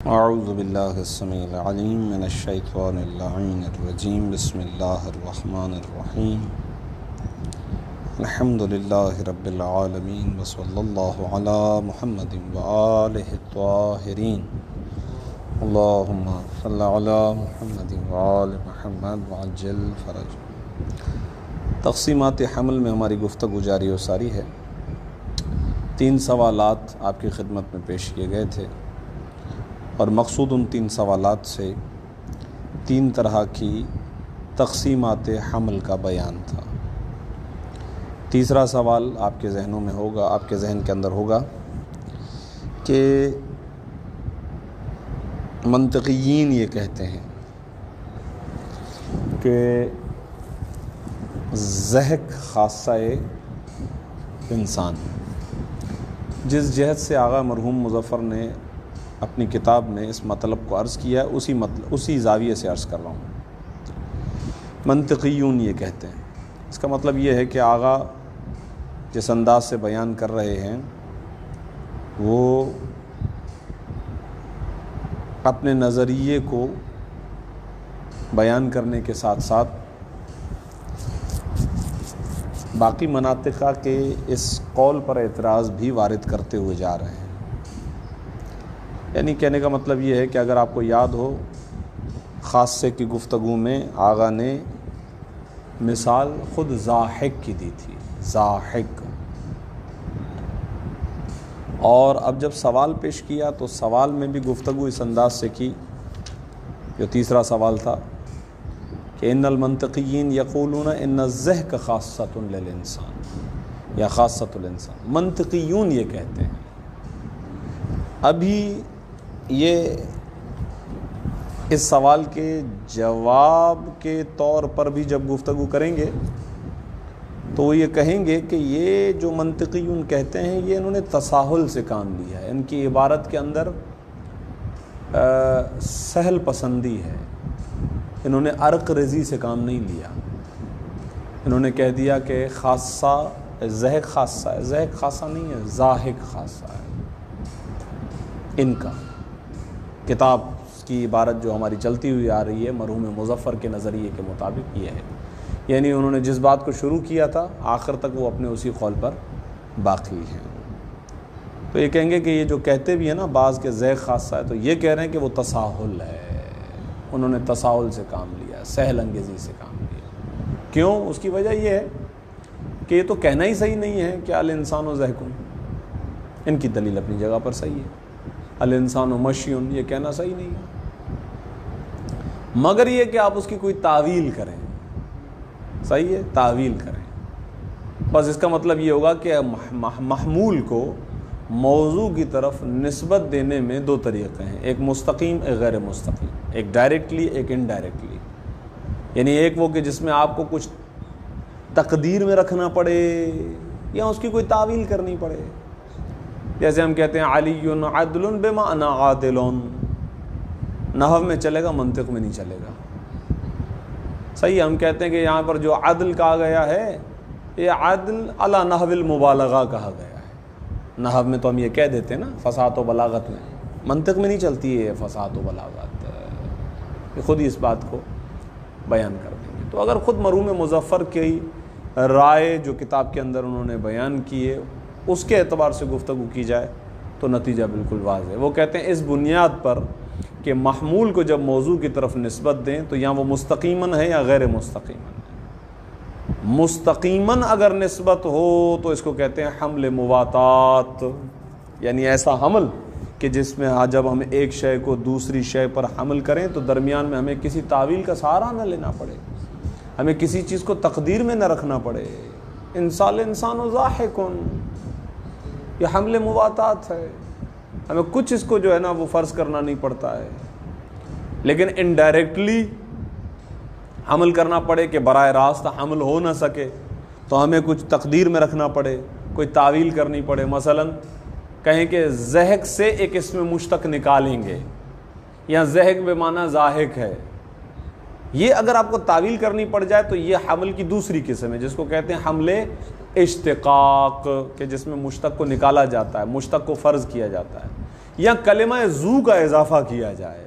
اعوذ باللہ السمیع العلیم من الشیطان اللعین الرجیم بسم اللہ الرحمن الرحیم الحمد للہ رب العالمین وصلی اللہ علی محمد وآلہ الطاہرین اللہم صلی علی محمد وآل محمد وعجل فرج۔ تقسیمات حمل میں ہماری گفتگو جاری و ساری ہے۔ 3 سوالات آپ کی خدمت میں پیش کیے گئے تھے اور مقصود ان 3 سوالات سے 3 طرح کی تقسیمات حمل کا بیان تھا۔ تیسرا سوال آپ کے ذہنوں میں ہوگا، آپ کے ذہن کے اندر ہوگا کہ منطقیین یہ کہتے ہیں کہ ضحک خاصہ انسان، جس جہت سے آغا مرحوم مظفر نے اپنی کتاب میں اس مطلب کو عرض کیا ہے اسی زاویے سے عرض کر رہا ہوں۔ منطقیون یہ کہتے ہیں، اس کا مطلب یہ ہے کہ آغا جس انداز سے بیان کر رہے ہیں وہ اپنے نظریے کو بیان کرنے کے ساتھ ساتھ باقی مناطقہ کے اس قول پر اعتراض بھی وارد کرتے ہوئے جا رہے ہیں۔ یعنی کہنے کا مطلب یہ ہے کہ اگر آپ کو یاد ہو، خاصے کی گفتگو میں آغا نے مثال خود ضاحک کی دی تھی، ضاحک، اور اب جب سوال پیش کیا تو سوال میں بھی گفتگو اس انداز سے کی جو تیسرا سوال تھا کہ ان المنطقیین یقولون ان الضحک خاصۃ للانسان یا خاصۃ الانسان۔ منطقیون یہ کہتے ہیں۔ ابھی یہ اس سوال کے جواب کے طور پر بھی جب گفتگو کریں گے تو وہ یہ کہیں گے کہ یہ جو منطقیون کہتے ہیں یہ انہوں نے تساہل سے کام لیا ہے، ان کی عبارت کے اندر سہل پسندی ہے، انہوں نے عرق ریزی سے کام نہیں لیا۔ انہوں نے کہہ دیا کہ خاصہ ضحک خاصہ ہے، ضحک خاصہ نہیں ہے، ضاحک خاصہ ہے۔ ان کا کتاب کی عبارت جو ہماری چلتی ہوئی آ رہی ہے مرحوم مظفر کے نظریے کے مطابق یہ ہے، یعنی انہوں نے جس بات کو شروع کیا تھا آخر تک وہ اپنے اسی قول پر باقی ہیں۔ تو یہ کہیں گے کہ یہ جو کہتے بھی ہیں نا بعض کے ضحک خاصہ ہے، تو یہ کہہ رہے ہیں کہ وہ تساہل ہے، انہوں نے تساہل سے کام لیا، سہل انگیزی سے کام لیا۔ کیوں؟ اس کی وجہ یہ ہے کہ یہ تو کہنا ہی صحیح نہیں ہے کہ الانسان و ضحکن، ان کی دلیل اپنی جگہ پر صحیح ہے، الانسان و مشیون یہ کہنا صحیح نہیں ہے، مگر یہ کہ آپ اس کی کوئی تعویل کریں، صحیح ہے، تعویل کریں۔ بس اس کا مطلب یہ ہوگا کہ محمول کو موضوع کی طرف نسبت دینے میں 2 طریقے ہیں، ایک مستقیم ایک غیر مستقیم، ایک ڈائریکٹلی ایک انڈائریکٹلی۔ یعنی ایک وہ کہ جس میں آپ کو کچھ تقدیر میں رکھنا پڑے یا اس کی کوئی تعویل کرنی پڑے، جیسے ہم کہتے ہیں علی عدل بمعنی عادل، نحو میں چلے گا، منطق میں نہیں چلے گا، صحیح ہے۔ ہم کہتے ہیں کہ یہاں پر جو عدل کہا گیا ہے یہ عدل علی نحو المبالغہ کہا گیا ہے۔ نحو میں تو ہم یہ کہہ دیتے ہیں نا فصاحت و بلاغت میں، منطق میں نہیں چلتی ہے فصاحت و بلاغت، یہ خود ہی اس بات کو بیان کر دیں گے۔ تو اگر خود مرحوم مظفر کی رائے جو کتاب کے اندر انہوں نے بیان کی ہے اس کے اعتبار سے گفتگو کی جائے تو نتیجہ بالکل واضح ہے۔ وہ کہتے ہیں اس بنیاد پر کہ محمول کو جب موضوع کی طرف نسبت دیں تو یہاں وہ مستقیماً ہے یا غیر مستقیماً ہے۔ مستقیماً اگر نسبت ہو تو اس کو کہتے ہیں حمل مواتات، یعنی ایسا حمل کہ جس میں جب ہم ایک شے کو دوسری شے پر حمل کریں تو درمیان میں ہمیں کسی تعویل کا سہارا نہ لینا پڑے، ہمیں کسی چیز کو تقدیر میں نہ رکھنا پڑے۔ انسان و ضاحکن، یہ حمل مواتات ہے، ہمیں کچھ اس کو جو ہے نا وہ فرض کرنا نہیں پڑتا ہے، لیکن انڈائریکٹلی حمل کرنا پڑے کہ براہ راست حمل ہو نہ سکے تو ہمیں کچھ تقدیر میں رکھنا پڑے، کوئی تعویل کرنی پڑے۔ مثلا کہیں کہ ضحک سے ایک اسم مشتق نکالیں گے، یا ضحک بے معنی ضاحک ہے، یہ اگر آپ کو تعویل کرنی پڑ جائے تو یہ حمل کی دوسری قسم ہے جس کو کہتے ہیں حمل اشتقاق، کہ جس میں مشتق کو نکالا جاتا ہے، مشتق کو فرض کیا جاتا ہے۔ یا کلمہ زو کا اضافہ کیا جائے.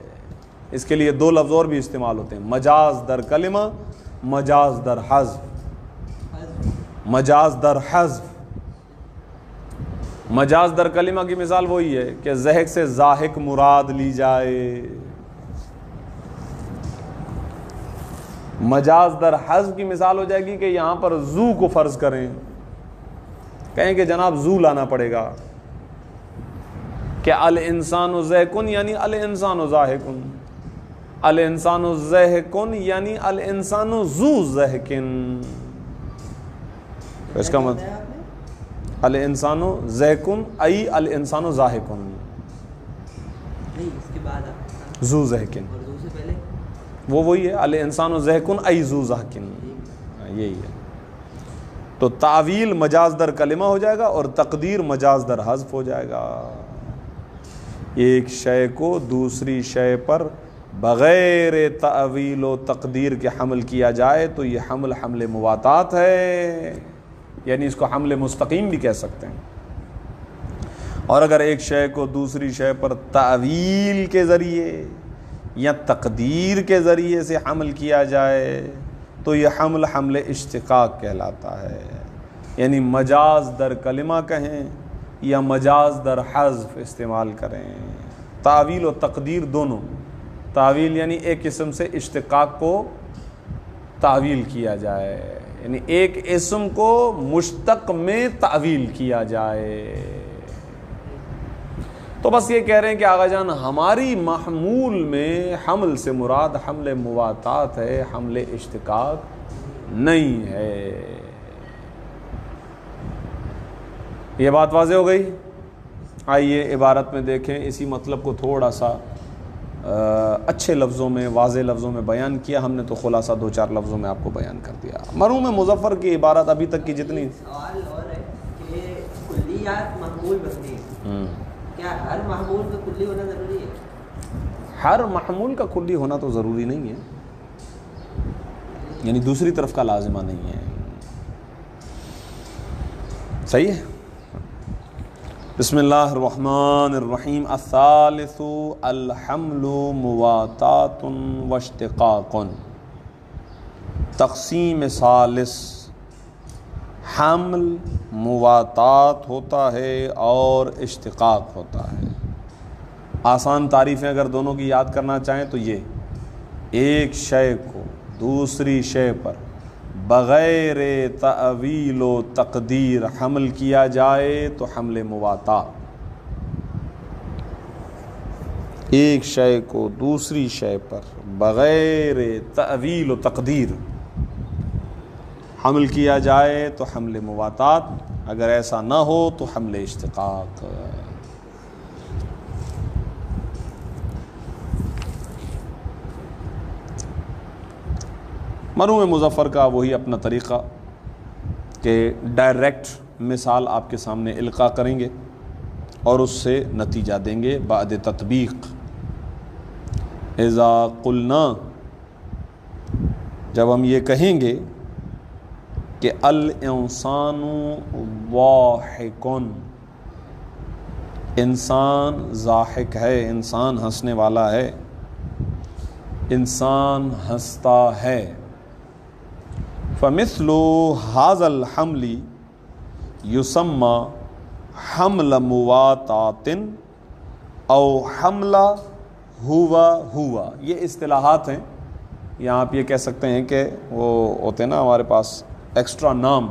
اس کے لیے 2 لفظ اور بھی استعمال ہوتے ہیں, مجاز در کلمہ, مجاز در حذف. مجاز در حذف, مجاز در کلمہ کی مثال وہی ہے کہ ضحک سے ضاحک مراد لی جائے. مجاز در حذف کی مثال ہو جائے گی کہ یہاں پر زو کو فرض کریں, کہیں کہ جناب زو لانا پڑے گا, کہ الانسان ضحکن یعنی الانسان ضاحکن, الانسان ضحکن یعنی الانسان ذو ضحکن. اس کا مطلب الانسان ضحکن ای الانسان ضاحکن, ذو ضحکن, وہی ہے الانسان ضحکن ای ذو ضحکن, یہی ہے. تو تعویل مجاز در کلمہ ہو جائے گا اور تقدیر مجاز در حذف ہو جائے گا. ایک شے کو دوسری شے پر بغیر تعویل و تقدیر کے حمل کیا جائے تو یہ حمل حمل مواتات ہے, یعنی اس کو حمل مستقیم بھی کہہ سکتے ہیں. اور اگر ایک شے کو دوسری شے پر تعویل کے ذریعے یا تقدیر کے ذریعے سے حمل کیا جائے تو یہ حمل حمل اشتقاق کہلاتا ہے. یعنی مجاز در کلمہ کہیں یا مجاز در حذف استعمال کریں, تعویل و تقدیر دونوں. تعویل یعنی ایک اسم سے اشتقاق کو تعویل کیا جائے, یعنی ایک اسم کو مشتق میں تعویل کیا جائے. تو بس یہ کہہ رہے ہیں کہ آقا جان ہماری محمول میں حمل سے مراد حمل مواتات ہے, حمل اشتقاق نہیں ہے. یہ بات واضح ہو گئی. آئیے عبارت میں دیکھیں, اسی مطلب کو تھوڑا سا اچھے لفظوں میں, واضح لفظوں میں بیان کیا ہم نے, تو خلاصہ 2-4 لفظوں میں آپ کو بیان کر دیا. مرحوم مظفر کی عبارت ابھی تک کی جتنی سوال اور ہے کہ کلیات محمول بنتی ہیں, کیا ہر محمول کا کلی ہونا ضروری ہے؟ ہر محمول کا کلی ہونا تو ضروری نہیں ہے, یعنی دوسری طرف کا لازمہ نہیں ہے. صحیح ہے. بسم اللہ الرحمن الرحیم. الثالث الحمل مواتات واشتقاق. تقسیم ثالث, حمل مواتات ہوتا ہے اور اشتقاق ہوتا ہے. آسان تعریفیں اگر دونوں کی یاد کرنا چاہیں تو یہ, ایک شے کو دوسری شے پر بغیر تعویل و تقدیر حمل کیا جائے تو حمل مواتات. ایک شے کو دوسری شے پر بغیر تعویل و تقدیر حمل کیا جائے تو حمل مواتات, اگر ایسا نہ ہو تو حمل اشتقاق. مرحوم مظفر کا وہی اپنا طریقہ کہ ڈائریکٹ مثال آپ کے سامنے القاء کریں گے اور اس سے نتیجہ دیں گے بعد تطبیق. اذا قلنا, جب ہم یہ کہیں گے کہ الانسان ضاحکن, انسان ضاحک ہے, انسان ہنسنے والا ہے, انسان ہنستا ہے. فمثل هذا الحمل يسمى حمل مواتات او حمل ہوا. یہ اصطلاحات ہیں, یہاں آپ یہ کہہ سکتے ہیں کہ وہ ہوتے ہیں نا ہمارے پاس ایکسٹرا نام,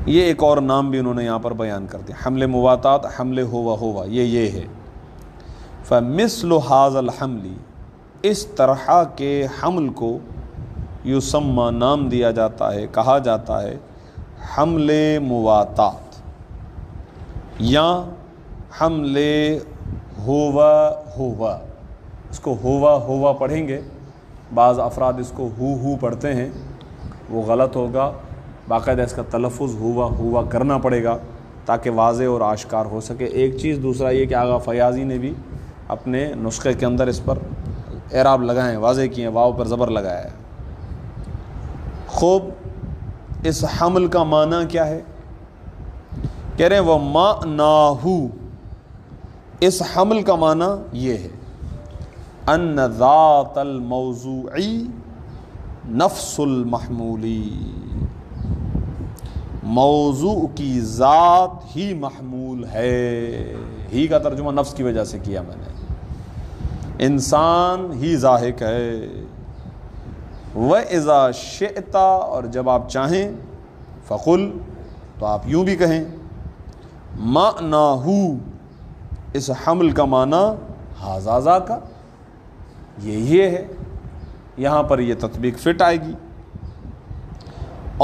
یہ ایک اور نام بھی انہوں نے یہاں پر بیان کر دیا. حمل مواتات, حمل ہوا, یہ ہے. فمثل هذا الحمل, اس طرح کے حمل کو یسمى نام دیا جاتا ہے, کہا جاتا ہے حمل مواتات یا حمل ہوا. اس کو ہوا پڑھیں گے, بعض افراد اس کو ہو پڑھتے ہیں, وہ غلط ہوگا. باقاعدہ اس کا تلفظ ہوا کرنا پڑے گا تاکہ واضح اور آشکار ہو سکے. ایک چیز دوسرا یہ کہ آغا فیاضی نے بھی اپنے نسخے کے اندر اس پر اعراب لگائے, واضح کیے, واو پر زبر لگایا ہے. خوب, اس حمل کا معنی کیا ہے؟ کہہ رہے ہیں وہ معناہو, اس حمل کا معنی یہ ہے ان ذات الموضوعی نفس المحمولی، موضوع کی ذات ہی محمول ہے، ہی کا ترجمہ نفس کی وجہ سے کیا میں نے، انسان ہی ذاہق ہے۔ وَإِذَا شِئْتَ، اور جب آپ چاہیں، فَقُلْ، تو آپ یوں بھی کہیں، مَعْنَاهُ، اس حمل کا معنی ھذا ذاک، یہ ہے، یہاں پر یہ تطبیق فٹ آئے گی۔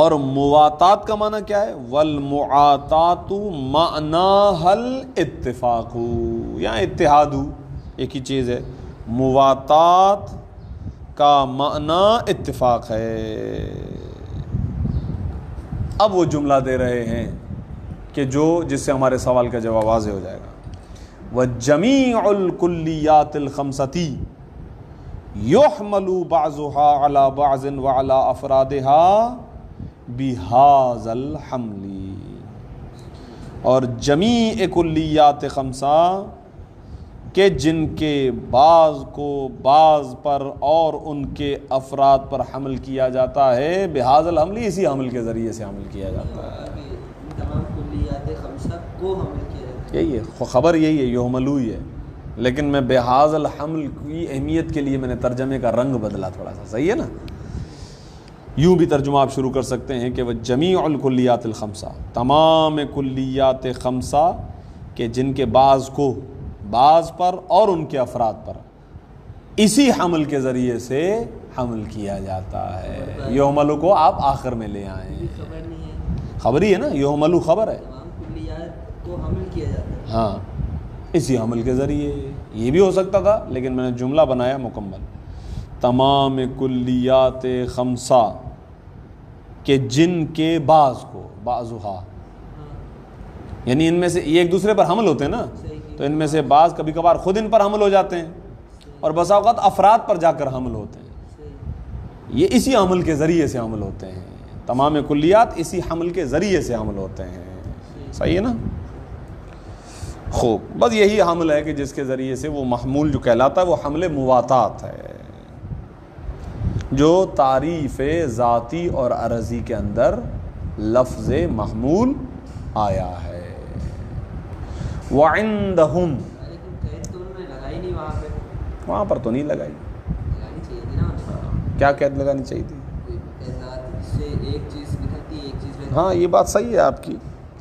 اور مواتات کا معنی کیا ہے؟ والمعاتات معناها الاتفاق، یا اتحاد، ایک ہی چیز ہے، مواتات کا معنی اتفاق ہے۔ اب وہ جملہ دے رہے ہیں کہ جس سے ہمارے سوال کا جواب واضح ہو جائے گا۔ وَجَمِيعُ الْكُلِّيَّاتِ الْخَمْسَةِ يُحْمَلُ بَعْضُهَا عَلَى بَعْضٍ وَعَلَى أَفْرَادِهَا بِهَذَا الْحَمْلِ، اور جمیع کلیات خمسہ کہ جن کے بعض کو بعض پر اور ان کے افراد پر حمل کیا جاتا ہے، بِهَذَا الْحَمْلِ، اسی حمل کے ذریعے سے حمل کیا جاتا ہے۔ تمام کلیات خمسہ کو حمل کیا جاتا ہے، یہی ہے خبر، یہی ہے، یحملو ہی ہے، لیکن میں بِهَذَا الْحَمْل کی اہمیت کے لیے میں نے ترجمے کا رنگ بدلا تھوڑا سا، صحیح ہے نا؟ یوں بھی ترجمہ آپ شروع کر سکتے ہیں کہ وہ جمیع الکلیات الخمسہ، تمام کلیات خمسہ کہ جن کے بعض کو بعض پر اور ان کے افراد پر اسی حمل کے ذریعے سے حمل کیا جاتا ہے۔ یحملو کو آپ آخر میں لے آئیں، خبر نہیں ہے، خبر ہی ہے نا، یحملو خبر ہے، تمام کلیات کو حمل کیا جاتا ہے، ہاں اسی حمل کے ذریعے۔ یہ بھی ہو سکتا تھا لیکن میں نے جملہ بنایا مکمل، تمام کلیات خمسہ کہ جن کے بعض کو، بعضھا یعنی ان میں سے یہ ایک دوسرے پر حمل ہوتے ہیں نا، تو ان میں سے بعض کبھی کبھار خود ان پر حمل ہو جاتے ہیں اور بسا اوقات افراد پر جا کر حمل ہوتے ہیں، یہ اسی حمل کے ذریعے سے حمل ہوتے ہیں، تمام کلیات اسی حمل کے ذریعے سے حمل ہوتے ہیں، صحیح ہے نا؟ خوب، بس یہی حمل ہے کہ جس کے ذریعے سے وہ محمول جو کہلاتا ہے وہ حمل مواتات ہے، جو تعریف ذاتی اور عرضی کے اندر لفظ محمول آیا ہے۔ وَعِندَهُمْ، لیکن قید تو انہوں نے لگائی نہیں وہاں پر تو نہیں لگائی، لگانی چاہیے تھی نا، کیا قید لگانی چاہیے تھی؟ ذات سے ایک چیز نکلتی ہے، ایک چیز رہتی ہے۔ ہاں یہ بات صحیح ہے آپ کی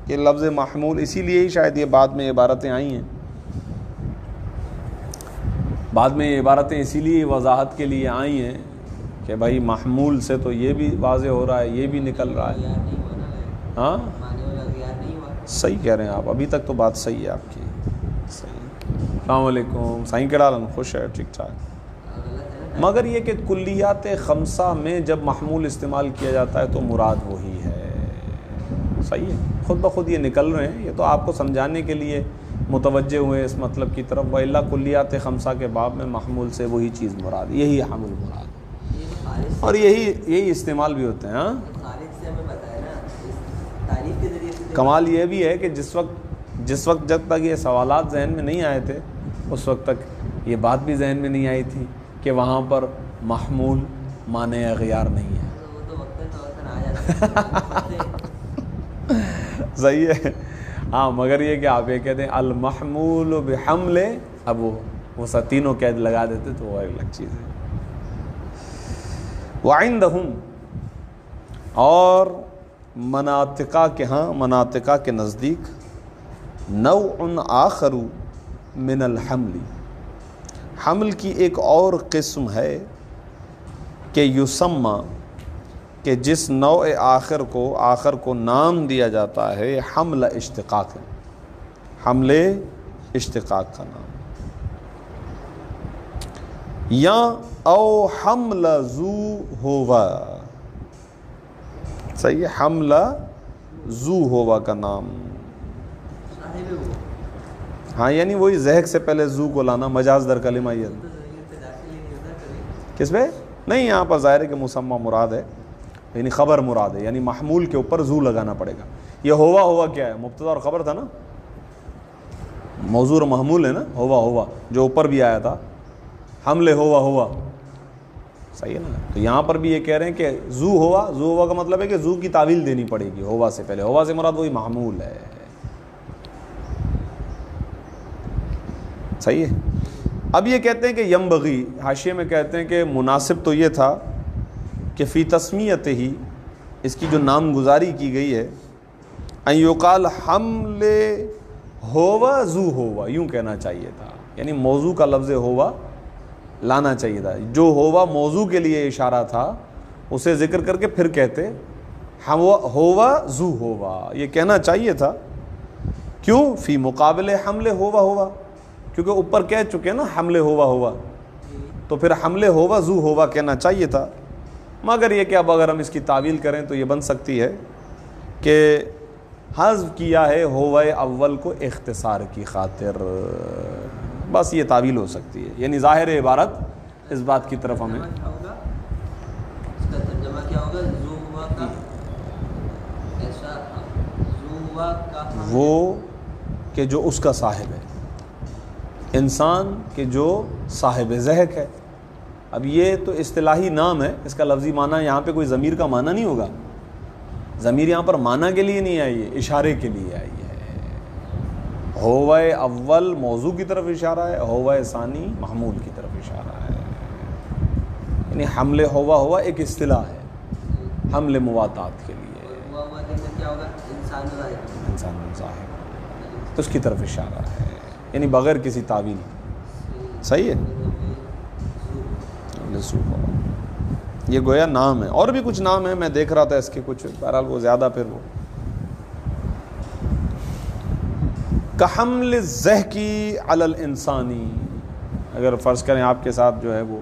کہ لفظ محمول، اسی لیے ہی شاید یہ بعد میں عبارتیں آئی ہیں، بعد میں یہ عبارتیں اسی لیے وضاحت کے لیے آئی ہیں کہ بھائی محمول سے تو یہ بھی واضح ہو رہا ہے، یہ بھی نکل رہا ہے، غیار نہیں ہوا نا، ہاں معنی والا غیار نہیں ہوا۔ صحیح کہہ رہے ہیں آپ، ابھی تک تو بات صحیح ہے آپ کی، صحیح۔ السلام علیکم، سائیں کے ڈالن خوش ہے، ٹھیک ٹھاک، غلط ہے نا، مگر یہ کہ کلیات خمسہ میں جب محمول استعمال کیا جاتا ہے تو مراد وہی ہے، صحیح ہے، خود بخود یہ نکل رہے ہیں، یہ تو آپ کو سمجھانے کے لیے متوجہ ہوئے اس مطلب کی طرف، وَإِلَّا کلیات خمسہ کے باب میں محمول سے وہی چیز مراد، یہی حمل مراد، یہ تو خارج سے، اور یہی استعمال بھی ہوتے ہیں۔ ہاں خارج سے ہمیں بتایا نا، اس تعریف کے ذریعے سے کمال یہ بھی ہے کہ جس وقت جب تک یہ سوالات ذہن میں نہیں آئے تھے اس وقت تک یہ بات بھی ذہن میں نہیں آئی تھی کہ وہاں پر محمول معنی غیار نہیں ہے، وہ تو وقتاً آ جاتا ہے، صحیح ہے، ہاں مگر یہ کہ آپ یہ کہتے ہیں المحمول بحمل، اب وہ تینوں قید لگا دیتے تو وہ ایک الگ چیز ہے۔ وعندہم، اور مناطقہ کے ہاں، مناطقہ کے نزدیک، نوع آخر من الحمل، حمل کی ایک اور قسم ہے کہ یسمى، کہ جس نوع آخر کو نام دیا جاتا ہے حمل اشتقاق، حمل اشتقاق کا نام، یا او حمل ذو ہوا، صحیح ہے، حمل ذو ہوا کا نام، صاحب وہ ہاں یعنی وہی زہق سے پہلے ذو کو لانا، مجاز در کلمہ یہ تو ضرورت پہ داخل ہی نہیں ہوتا کبھی، کس پہ نہیں، یہاں پر ظاہر ہے کہ مسمى مراد ہے، یعنی خبر مراد ہے، یعنی محمول کے اوپر ذو لگانا پڑے گا۔ یہ ہوا کیا ہے؟ مبتدا اور خبر تھا نا، موضوع اور محمول ہے نا، ہوا جو اوپر بھی آیا تھا، حمل ہوا، صحیح ہے نا. تو یہاں پر بھی یہ کہہ رہے ہیں کہ زو ہوا کا مطلب ہے کہ زو کی تعویل دینی پڑے گی ہوا سے پہلے. ہوا سے مراد وہی محمول ہے. صحیح ہے. اب یہ کہتے ہیں کہ ینبغی، حاشیے میں کہتے ہیں کہ مناسب تو یہ تھا کہ فی تسمیت ہی، اس کی جو نام گزاری کی گئی ہے، ان یقال حمل ہوا زو ہوا، یوں کہنا چاہیے تھا. یعنی موضوع کا لفظ ہوا لانا چاہیے تھا. جو ہوا موضوع کے لیے اشارہ تھا اسے ذکر کر کے پھر کہتے ہوا زو ہوا، یہ کہنا چاہیے تھا. کیوں؟ فی مقابل حمل ہوا، کیونکہ اوپر کہہ چکے نا حمل ہوا، تو پھر حمل ہوا زو ہوا کہنا چاہیے تھا. مگر یہ کہ اب اگر ہم اس کی تعویل کریں تو یہ بن سکتی ہے کہ حذف کیا ہے ہوا اول کو اختصار کی خاطر، بس یہ تعویل ہو سکتی ہے. یعنی ظاہر عبارت اس بات کی طرف ہمیں اس کا ترجمہ کیا ہوگا؟ زو ہوا کا ایسا، زو ہوا کا وہ کہ جو اس کا صاحب ہے، انسان کے جو صاحب ذہق ہے. اب یہ تو اصطلاحی نام ہے، اس کا لفظی معنی یہاں پہ کوئی ضمیر کا معنی نہیں ہوگا. ضمیر یہاں پر معنی کے لیے نہیں آئی ہے، اشارے کے لیے آئی ہے. ہوا اول موضوع کی طرف اشارہ ہے، ہوا ثانی محمول کی طرف اشارہ ہے. یعنی حمل ہوا ایک اصطلاح ہے حمل مواتات کے لیے. ہوا کے اندر کیا ہوگا؟ انسان ظاہر، اس کی طرف اشارہ ہے، یعنی بغیر کسی تعویل. صحیح ہے. یہ گویا نام ہے. اور بھی کچھ نام ہے، میں دیکھ رہا تھا اس کے کچھ، بہرحال وہ زیادہ پھر وہ کحمل الزحکی علی الانسانی. اگر فرض کریں آپ کے ساتھ جو ہے وہ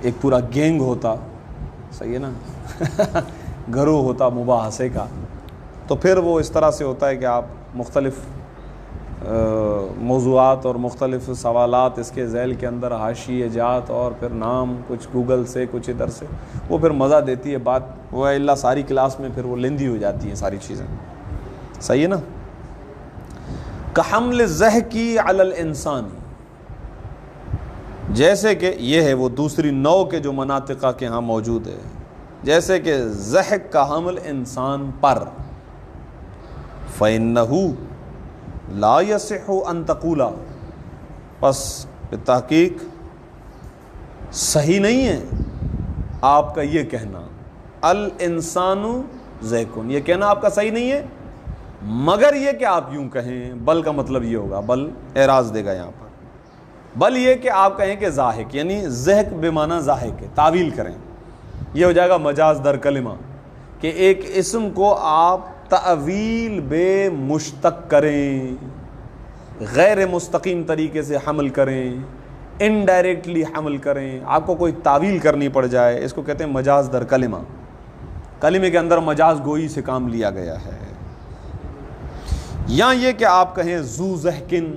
ایک پورا گینگ ہوتا، صحیح ہے نا، گروہ ہوتا مباحثے کا، تو پھر وہ اس طرح سے ہوتا ہے کہ آپ مختلف موضوعات اور مختلف سوالات اس کے ذیل کے اندر، حاشیے جات اور پھر نام، کچھ گوگل سے کچھ ادھر سے، وہ پھر مزہ دیتی ہے بات. وہ اللہ ساری کلاس میں پھر وہ لیندی ہو جاتی ہیں ساری چیزیں. صحیح ہے نا. کحمل الزحکی علی الانسان، جیسے کہ یہ ہے وہ دوسری نوع کے جو مناطقہ کے ہاں موجود ہے، جیسے کہ زحک کا حمل انسان پر. فَإِنَّهُ لا يصح ان تقولا، پس بالتحقیق صحیح نہیں ہے آپ کا یہ کہنا، الانسان ذیکن، یہ کہنا آپ کا صحیح نہیں ہے، مگر یہ کہ آپ یوں کہیں. بل کا مطلب یہ ہوگا، بل اعراض دے گا یہاں پر. بل یہ کہ آپ کہیں کہ ذاہق، یعنی ذہق بے معنی ذاہق ہے، تعویل کریں. یہ ہو جائے گا مجاز در کلمہ، کہ ایک اسم کو آپ تعویل بے مشتق کریں، غیر مستقیم طریقے سے حمل کریں، انڈائریکٹلی حمل کریں، آپ کو کوئی تعویل کرنی پڑ جائے. اس کو کہتے ہیں مجاز در کلمہ. کلمے کے اندر مجاز گوئی سے کام لیا گیا ہے. یا یہ کہ آپ کہیں ذو ذہکن،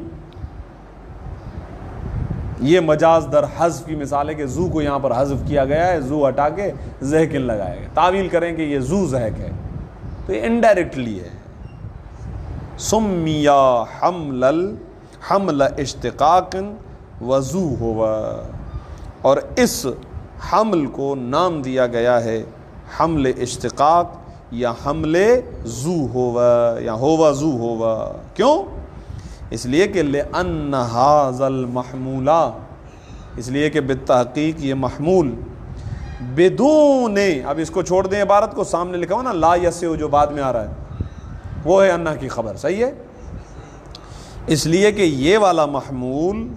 یہ مجاز در حذف کی مثال ہے کہ ذو کو یہاں پر حذف کیا گیا ہے، ذو ہٹا کے ذہکن لگایا گیا. تعویل کریں کہ یہ ذو ذہک ہے، تو یہ انڈائریکٹلی ہے. سمیا حمل اشتقاق وذو ہوا، اور اس حمل کو نام دیا گیا ہے حمل اشتقاق یا حمل زو ہوا یا ہوا زو ہوا. کیوں؟ اس لیے کہ لأن ھذا المحمول، اس لیے کہ بالتحقیق یہ محمول بدون، اب اس کو چھوڑ دیں عبارت کو، سامنے لکھا ہوا نا لا یسع جو بعد میں آ رہا ہے، وہ ہے انا کی خبر. صحیح ہے. اس لیے کہ یہ والا محمول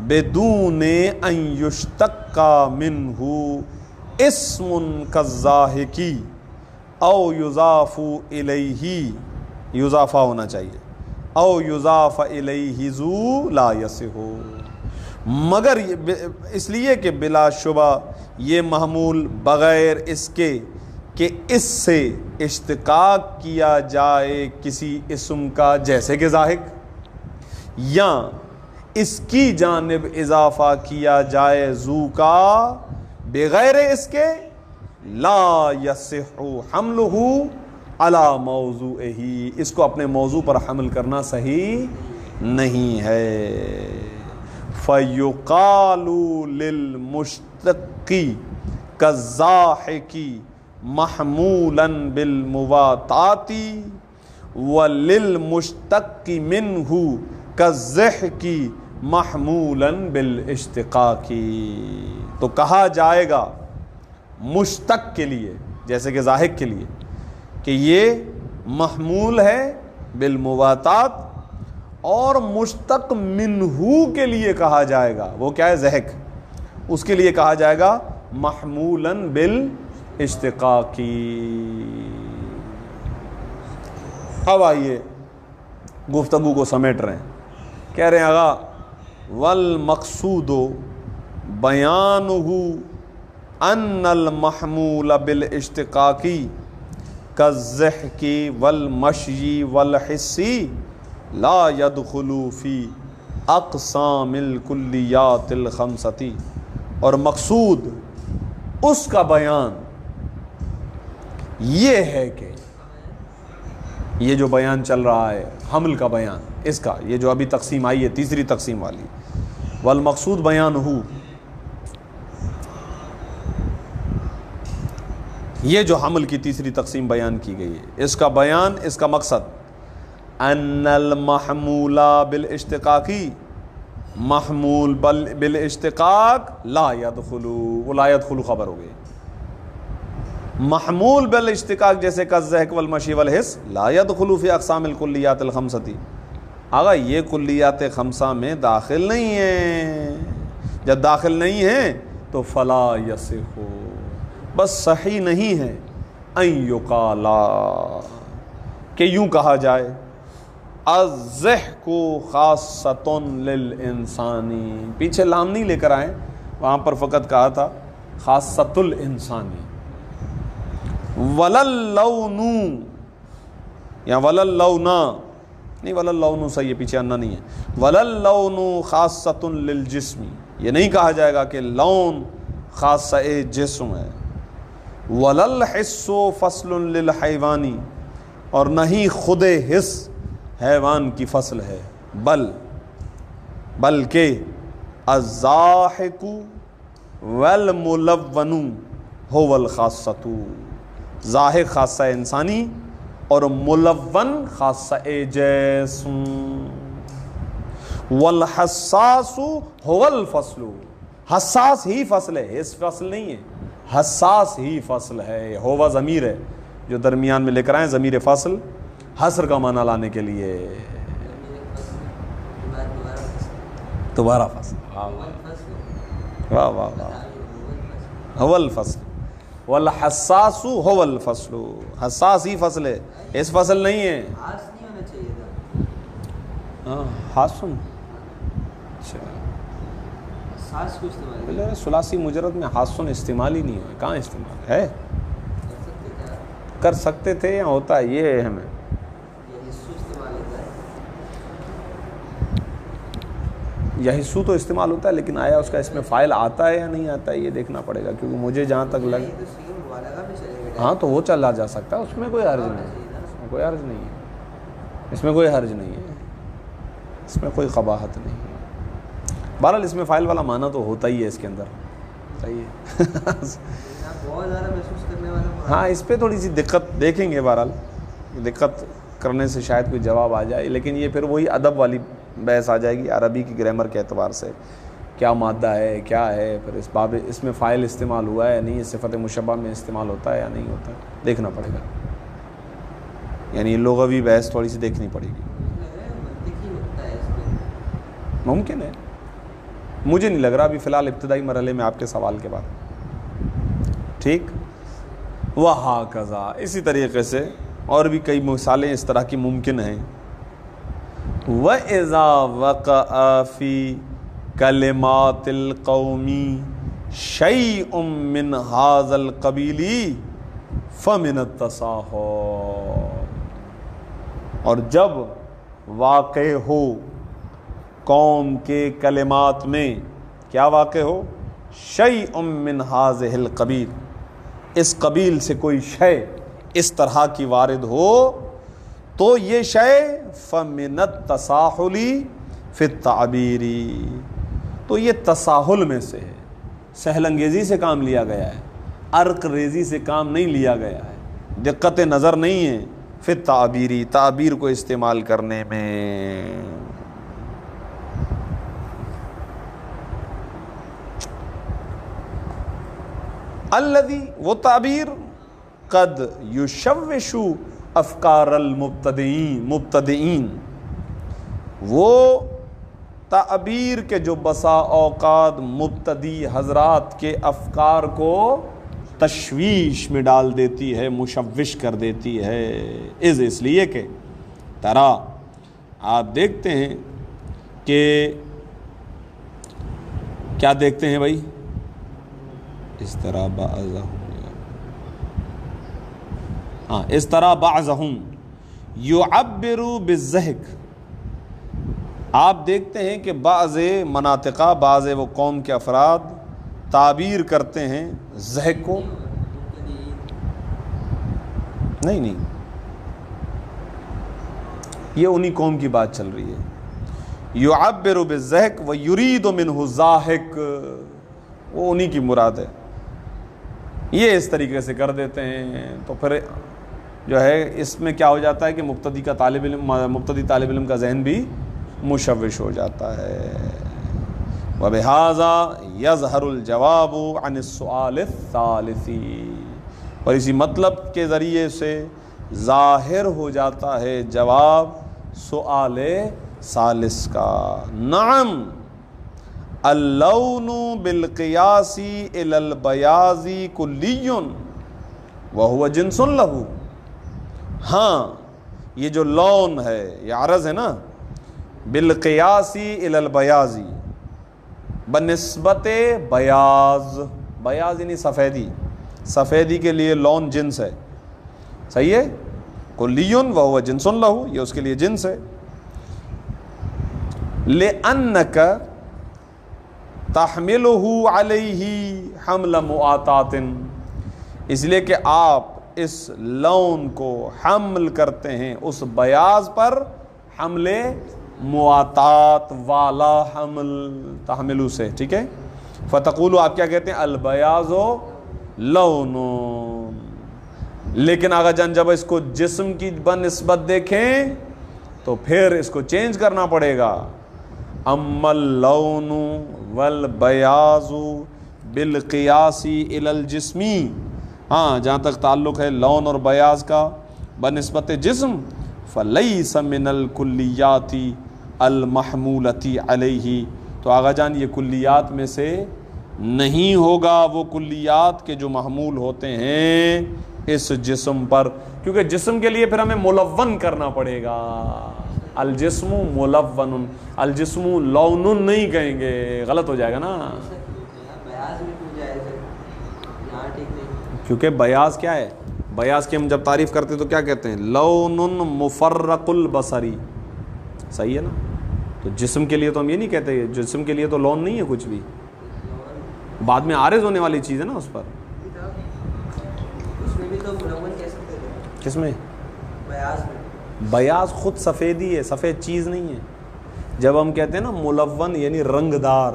بدون ان یشتق منہ اسم کالضاحکی او یضاف الیہ، یضافہ ہونا چاہیے، او یضاف الیہ ذو لا یصح، مگر اس لیے کہ بلا شبہ یہ محمول بغیر اس کے کہ اس سے اشتقاق کیا جائے کسی اسم کا، جیسے کہ ذاہق، یا اس کی جانب اضافہ کیا جائے ذو کا بغیر اس کے، لا یصح حملہ علی موضوعہ، اس کو اپنے موضوع پر حمل کرنا صحیح نہیں ہے۔ فَيُقَالُ لِلْمُشْتَقِّ كَالضَّاحِكِ مَحْمُولًا بِالْمُوَاطَاةِ وَلِلْمُشْتَقِّ مِنْهُ كَالضِّحْكِ مَحْمُولًا بِالْاشْتِقَاقِ۔ تو کہا جائے گا مشتق کے لیے جیسے کہ ضاحک کے لیے کہ یہ محمول ہے بالمواطات، اور مشتق منہو کے لیے کہا جائے گا، وہ کیا ہے ضحک، اس کے لیے کہا جائے گا محمولاً بالاشتقاقی۔ اب آئیے گفتگو کو سمیٹ رہے ہیں، کہہ رہے ہیں آغا والمقصود بیانہ ان المحمول بالاشتقاقی كالضحك والمشي والحسی لا يدخل فی اقسام الکلیات الخمسۃ، اور مقصود اس کا بیان یہ ہے کہ یہ جو بیان چل رہا ہے حمل کا بیان، اس کا یہ جو ابھی تقسیم آئی ہے تیسری تقسیم والی، والمقصود بیان ہو، یہ جو حمل کی تیسری تقسیم بیان کی گئی ہے اس کا بیان، اس کا مقصد ان المحمول بالاشتقاقی، محمول بالاشتقاق لا يدخل، وہ لا يدخل خبر ہو گئی، محمول بالاشتقاق جیسے کالضحک والمشی والحس لا يدخل فی اقسام الکلیات الخمسۃ، آگا یہ کلیات خمسہ میں داخل نہیں ہیں، جب داخل نہیں ہیں تو فلا یصح، بس صحیح نہیں ہے ان یقالا کہ یوں کہا جائے الضحک خاصۃ للانسانی، پیچھے لام نہیں لے کر آئے، وہاں پر فقط کہا تھا خاصۃ الانسانی، وللون یا وللونا نہیں، وللون صحیح ہے، پیچھے انا نہیں ہے، وللون خاصۃ للجسم، یہ نہیں کہا جائے گا کہ لون خاصہ جسم ہے، وللحس فصل للحیوانی، اور نہیں خود حس حیوان کی فصل ہے، بلکہ الضاحک والملون هو الخاصۃ، ضاحک خاصہ انسانی اور ملون خاصہ جسم، والحساس هو الفصل، حساس ہی فصل ہے، حس فصل نہیں ہے، حساس ہی فصل ہے، ہوا ضمیر ہے جو درمیان میں لے کر آئیں، ضمیر فصل حصر کا معنی لانے کے لیے، دوبارہ فصل، واہ واہ واہ، هو الفصل والحساس هو الفصل، حساس ہی فصل ہے، اس فصل نہیں ہے، خاص نہیں ہونا چاہیے تھا، ہاں حاسن خاص کو استعمال ثلاثی مجرد میں حاسن استعمال ہی نہیں ہے، کہاں استعمال ہے، کر سکتے تھے یا ہوتا ہے، یہ ہے ہمیں یا حصو تو استعمال ہوتا ہے، لیکن آیا اس کا اس میں فائل آتا ہے یا نہیں آتا ہے یہ دیکھنا پڑے گا، کیونکہ مجھے جہاں تک لگے ہاں تو وہ چلا جا سکتا ہے، اس میں کوئی حرج نہیں ہے، اس میں کوئی حرج نہیں ہے، اس میں کوئی حرج نہیں ہے، اس میں کوئی قباحت نہیں ہے، بہرحال اس میں فائل والا معنی تو ہوتا ہی ہے اس کے اندر، صحیح ہے بہت زیادہ محسوس کرنے والا، ہاں اس پہ تھوڑی سی دقت دیکھیں گے، بہرحال دقت کرنے سے شاید کوئی جواب آ جائے، لیکن یہ پھر وہی ادب والی بحث آ جائے گی عربی کی گرامر کے اعتبار سے، کیا مادہ ہے کیا ہے، پھر اس باب اس میں فاعل استعمال ہوا ہے یا نہیں، صفت مشبہ میں استعمال ہوتا ہے یا نہیں ہوتا ہے، دیکھنا پڑے گا، یعنی لغوی بحث تھوڑی سی دیکھنی پڑے گی، ممکن ہے، مجھے نہیں لگ رہا ابھی فی الحال ابتدائی مرحلے میں آپ کے سوال کے بعد، ٹھیک، وہکذا اسی طریقے سے اور بھی کئی مثالیں اس طرح کی ممکن ہیں، وَإِذَا وَقَعَ فِي كَلِمَاتِ الْقَوْمِ شَيْءٌ مِّنْ هَذَا الْقَبِيلِ فَمِنَ التَّصَاحُبِ، اور جب واقع ہو قوم کے کلمات میں، کیا واقع ہو، شَيْءٌ مِّنْ هَذِهِ الْقَبِيلِ، اس قبیل سے کوئی شے اس طرح کی وارد ہو تو یہ شے فمن التساہل فی التعبیر، تو یہ تساہل میں سے ہے، سہل انگیزی سے کام لیا گیا ہے، عرق ریزی سے کام نہیں لیا گیا ہے، دقت نظر نہیں ہے فی التعبیر، تعبیر کو استعمال کرنے میں۔ الذی، وہ تعبیر، قد یشوش افکار المبتدئین، وہ تعبیر کے جو بسا اوقات مبتدی حضرات کے افکار کو تشویش میں ڈال دیتی ہے، مشوش کر دیتی ہے، اس لیے کہ ترا، آپ دیکھتے ہیں کہ کیا دیکھتے ہیں بھائی، اس طرح اس طرح بعضهم یعبر بالضحک، آپ دیکھتے ہیں کہ بعض مناطقہ، بعض وہ قوم کے افراد تعبیر کرتے ہیں ضحک کو، نہیں یہ انہی قوم کی بات چل رہی ہے، یعبر بالضحک ویرید منہ الضاحک، وہ انہی کی مراد ہے، یہ اس طریقے سے کر دیتے ہیں، تو پھر جو ہے اس میں کیا ہو جاتا ہے کہ مبتدی طالب علم کا ذہن بھی مشوش ہو جاتا ہے۔ وَبِهَذَا يَظْهَرُ الْجَوَابُ عَنِ السُّؤَالِ الثَّالِثِ، اور اسی مطلب کے ذریعے سے ظاہر ہو جاتا ہے جواب سؤال ثالث کا۔ نعم اللون بالقیاس الی البیاض کلی وہو جنس لہ، ہاں یہ جو لون ہے، یہ عرض ہے نا، بالقیاس الی البیاض، بنسبت بیاض، بیاض یعنی سفیدی، سفیدی کے لیے لون جنس ہے، صحیح ہے، کلی وہو جنس لہ، یہ اس کے لیے جنس ہے، لأنک تحملہ علیہ حمل مؤاتات، اس لیے کہ آپ اس لون کو حمل کرتے ہیں اس بیاض پر حمل مؤاتات والا حمل، تحملو سے، ٹھیک ہے، فتقولو، آپ کیا کہتے ہیں، البیاض لون، لیکن آغا جان جب اس کو جسم کی بنسبت دیکھیں تو پھر اس کو چینج کرنا پڑے گا، اما اللون والبیاض بالقیاس الی الجسمی، ہاں جہاں تک تعلق ہے لون اور بیاض کا بنسبت جسم، فلیس من الکلیات المحمولۃ علیہ، تو آغا جان یہ کلیات میں سے نہیں ہوگا، وہ کلیات کے جو محمول ہوتے ہیں اس جسم پر، کیونکہ جسم کے لیے پھر ہمیں ملون کرنا پڑے گا، الجسم ملون، الجسم لون نہیں کہیں گے، غلط ہو جائے گا نا، کیونکہ بیاض کیا ہے، بیاض کی ہم جب تعریف کرتے تو کیا کہتے ہیں، لون مفرق البصری، صحیح ہے نا، تو جسم کے لیے تو ہم یہ نہیں کہتے، جسم کے لیے تو لون نہیں ہے کچھ بھی، بعد میں عارض ہونے والی چیز ہے نا اس پر، کس میں، بیاض خود سفیدی ہے، سفید چیز نہیں ہے، جب ہم کہتے ہیں نا ملون یعنی رنگ دار،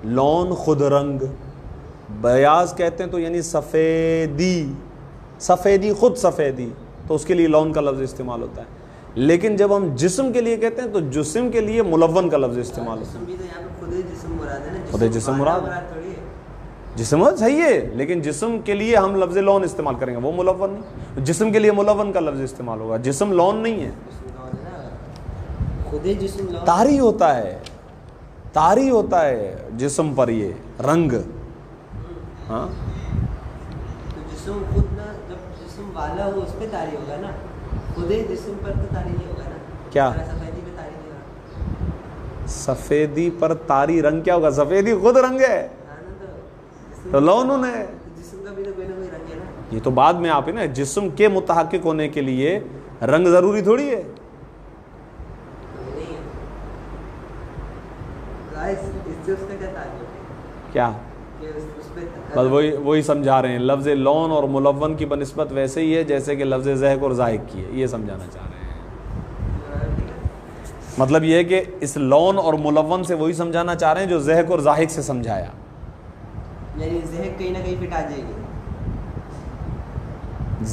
لون خود رنگ، بیاض کہتے ہیں تو یعنی سفیدی، سفیدی خود سفیدی، تو اس کے لیے لون کا لفظ استعمال ہوتا ہے، لیکن جب ہم جسم کے لیے کہتے ہیں تو جسم کے لیے ملون کا لفظ استعمال ہوتا ہے، خود جسم مراد ہے، جسم صحیح ہے، لیکن جسم کے لیے ہم لفظ لون استعمال کریں گے، وہ ملون نہیں، جسم کے لیے ملون کا لفظ استعمال ہوگا، جسم لون نہیں ہے، طاری ہوتا ہے، طاری ہوتا ہے جسم پر یہ رنگ، ہاں جسم خود نہ، جب جسم والا ہو اس پہ طاری ہوگا نا، خود جسم پر تو طاری نہیں ہوگا نا، کیا سفیدی پہ طاری نہیں ہوگا، سفیدی پر طاری رنگ کیا ہوگا، سفیدی خود رنگ ہے تو لون ہے، جسم کا بھی تو کوئی نہ کوئی رنگ ہے نا، یہ تو بعد میں آپ ہے نا، جسم کے متحقق ہونے کے لیے رنگ ضروری تھوڑی ہے، کیا بس وہی سمجھا رہے ہیں، لفظ لون اور ملون کی بنسبت ویسے ہی ہے جیسے کہ لفظ ضحک اور ضاحک کی ہے، یہ سمجھانا چاہ رہے ہیں۔ مطلب یہ ہے کہ اس لون اور ملون سے وہی سمجھانا چاہ رہے ہیں جو ضحک اور ضاحک سے سمجھایا. یعنی ضحک کہیں نہ کہیں فٹ آ جائے گی.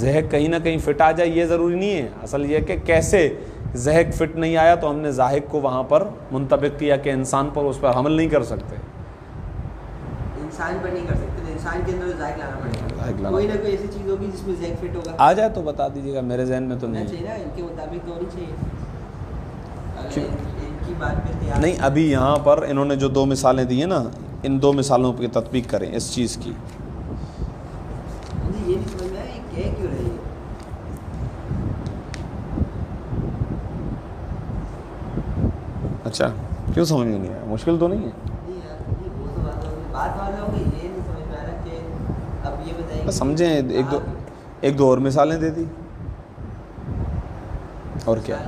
ضحک کہیں نہ کہیں فٹ آ جائے یہ ضروری نہیں ہے. اصل یہ کہ کیسے ضحک فٹ نہیں آیا تو ہم نے ضاحک کو وہاں پر منطبق کیا کہ انسان پر اس پر حمل نہیں کر سکتے. انسان پر نہیں کر سکتے تو انسان کے اندر ضحک لانا پڑے گا. کوئی نہ کوئی ایسی چیز ہوگی جس میں ضحک فٹ ہوگا. آ جائے تو بتا دیجیے گا, میرے ذہن میں تو نہیں چاہیے نا, ان کے مطابق تو ہونی چاہیے. ان کی بات پہ تیار نہیں. ابھی یہاں پر انہوں نے جو 2 مثالیں دی ہیں نا, ان 2 مثالوں پہ تطبیق کریں اس چیز کی. یہ نہیں سمجھ میں آیا یہ کہہ کیوں رہی ہے. اچھا کیوں سمجھ میں نہیں آیا؟ مشکل تو نہیں ہے. بات والا ہوگی, یہ نہیں سمجھ میں آ رہا کہ اب یہ بتائیے. سمجھیں ایک دو اور مثالیں دے دی اور کیا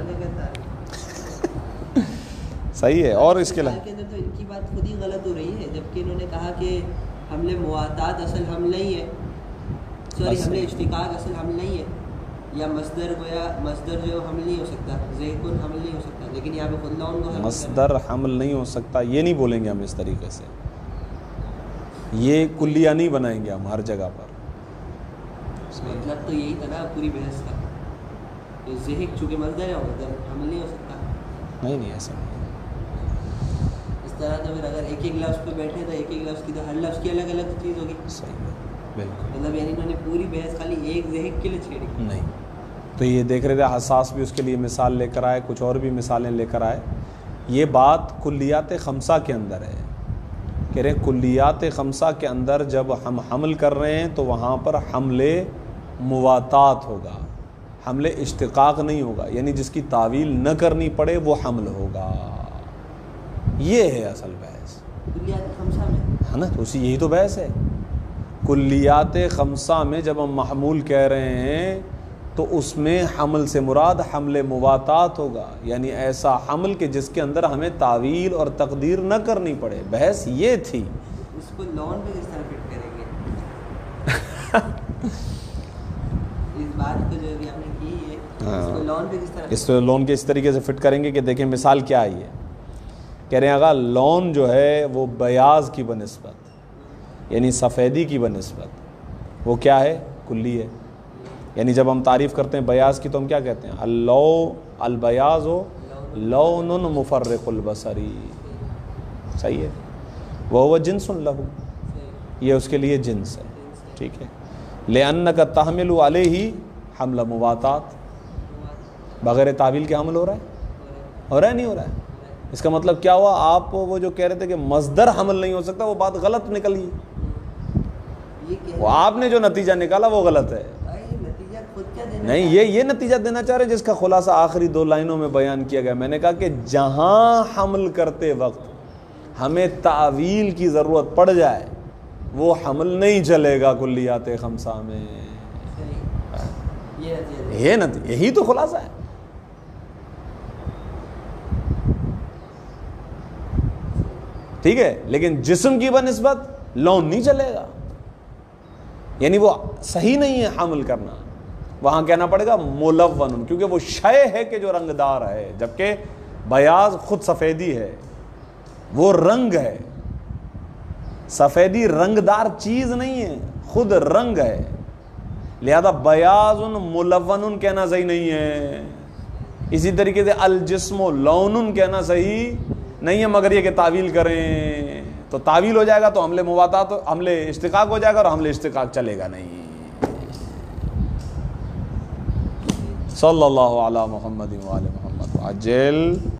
صحیح ہے. اور اس کے علاوہ اندر تو ان کی بات خود ہی غلط ہو رہی ہے, جبکہ انہوں نے کہا کہ حملے مواتات اصل حمل نہیں ہے, سوری حملے اشتقاق اصل حمل نہیں ہے, یا مصدر گویا مصدر جو حمل نہیں ہو سکتا, ذیکن حمل نہیں ہو سکتا, لیکن یہاں پہ خود لون کو مصدر حمل نہیں ہو سکتا یہ نہیں بولیں گے ہم اس طریقے سے. یہ کلیہ نہیں بنائیں گے ہم ہر جگہ پر. مطلب تو یہی تھا نا پوری بحث کا, ذہن چونکہ مصدر ہے مصدر حمل نہیں ہو سکتا. نہیں ایسا نہیں. اس طرح تو پھر اگر ایک لفظ پہ بیٹھے تو ایک لفظ کی تو ہر لفظ کی الگ الگ چیز ہوگی. صحیح ہے بالکل. مطلب یعنی انہوں نے پوری بحث خالی ایک ذہن کے لیے چھیڑی. نہیں تو یہ دیکھ رہے تھے حساس بھی اس کے لیے مثال لے کر آئے, کچھ اور بھی مثالیں لے کر آئے. یہ بات کلیات خمسہ کے اندر ہے. کہہ رہے کلیات خمسہ کے اندر جب ہم حمل کر رہے ہیں تو وہاں پر حمل مواتات ہوگا, حمل اشتقاق نہیں ہوگا, یعنی جس کی تعویل نہ کرنی پڑے وہ حمل ہوگا. یہ ہے اصل بحث کلیات خمسہ میں ہے نا. تو یہی تو بحث ہے. کلیات خمسہ میں جب ہم محمول کہہ رہے ہیں تو اس میں حمل سے مراد حمل مواتات ہوگا, یعنی ایسا حمل کہ جس کے اندر ہمیں تعویل اور تقدیر نہ کرنی پڑے. بحث یہ تھی. اس کو لون پہ کس طرح فٹ کریں گے؟ اس بات کو جو بھی آپ نے کی ہے اس کو لون پہ کس طرح, اس لون کے اس طریقے سے فٹ کریں گے کہ دیکھیں مثال کیا آئی ہے. کہہ رہے ہیں اگر لون جو ہے وہ بیاض کی بنسبت یعنی سفیدی کی بنسبت وہ کیا ہے, کلی ہے. یعنی جب ہم تعریف کرتے ہیں بیاض کی تو ہم کیا کہتے ہیں, البیاض لون مفرق البصری. صحیح ہے. وہ جنس لہو, یہ اس کے لیے جنس ہے. ٹھیک ہے. لأنک تحمل علیہ حمل مواتات, بغیر تعویل کے حمل ہو رہا ہے نہیں ہو رہا ہے. اس کا مطلب کیا ہوا, آپ وہ جو کہہ رہے تھے کہ مصدر حمل نہیں ہو سکتا وہ بات غلط نکلی. وہ آپ نے جو نتیجہ نکالا وہ غلط ہے. نہیں یہ نتیجہ دینا چاہ رہے جس کا خلاصہ آخری 2 لائنوں میں بیان کیا گیا. میں نے کہا کہ جہاں حمل کرتے وقت ہمیں تعویل کی ضرورت پڑ جائے وہ حمل نہیں چلے گا کلیات خمسہ میں. یہی تو خلاصہ ہے. ٹھیک ہے. لیکن جسم کی بنسبت لون نہیں چلے گا, یعنی وہ صحیح نہیں ہے حمل کرنا. وہاں کہنا پڑے گا ملون, کیونکہ وہ شے ہے کہ جو رنگدار ہے, جبکہ بیاض خود سفیدی ہے, وہ رنگ ہے. سفیدی رنگدار چیز نہیں ہے, خود رنگ ہے. لہذا بیاض ملون کہنا صحیح نہیں ہے. اسی طریقے سے الجسم لون کہنا صحیح نہیں ہے, مگر یہ کہ تعویل کریں تو تعویل ہو جائے گا تو حمل مواتات حمل اشتقاق ہو جائے گا, اور حمل اشتقاق چلے گا نہیں. صلی اللہ علی محمد و آل محمد عجل